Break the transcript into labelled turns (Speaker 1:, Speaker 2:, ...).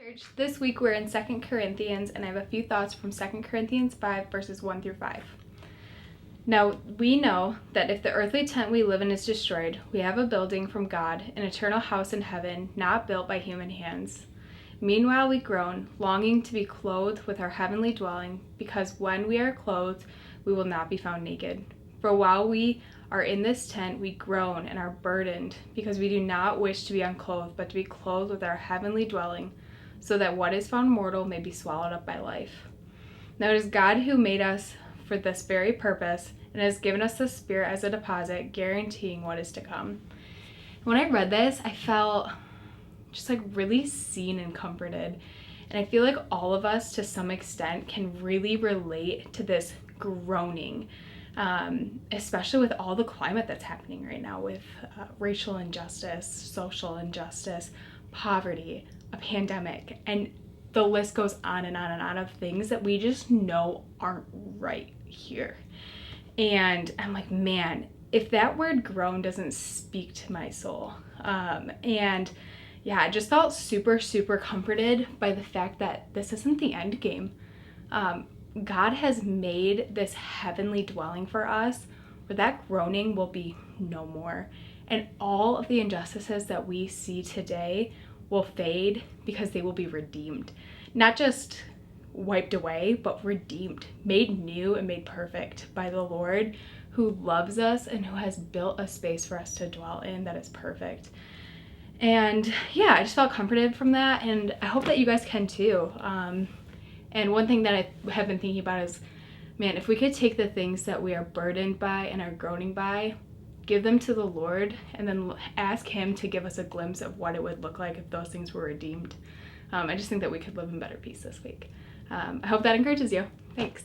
Speaker 1: Church. This week we're in 2 Corinthians, and I have a few thoughts from 2 Corinthians 5, verses 1 through 5. Now, we know that if the earthly tent we live in is destroyed, we have a building from God, an eternal house in heaven, not built by human hands. Meanwhile we groan, longing to be clothed with our heavenly dwelling, because when we are clothed, we will not be found naked. For while we are in this tent, we groan and are burdened, because we do not wish to be unclothed, but to be clothed with our heavenly dwelling, so that what is found mortal may be swallowed up by life. Now it is God who made us for this very purpose, and has given us the Spirit as a deposit, guaranteeing what is to come. When I read this, I felt just really seen and comforted. And I feel like all of us, to some extent, can really relate to this groaning, especially with all the climate that's happening right now, with racial injustice, social injustice, poverty, a pandemic, and the list goes on and on and on of things that we just know aren't right here. And I'm like, man, if that word groan doesn't speak to my soul. And yeah, I just felt super, super comforted by the fact that this isn't the end game. God has made this heavenly dwelling for us where that groaning will be no more. And all of the injustices that we see today will fade because they will be redeemed. Not just wiped away, but redeemed, made new and made perfect by the Lord, who loves us and who has built a space for us to dwell in that is perfect. And yeah, I just felt comforted from that, and I hope that you guys can too. And one thing that I have been thinking about is, man, if we could take the things that we are burdened by and are groaning by, give them to the Lord, and then ask Him to give us a glimpse of what it would look like if those things were redeemed. I just think that we could live in better peace this week. I hope that encourages you. Thanks.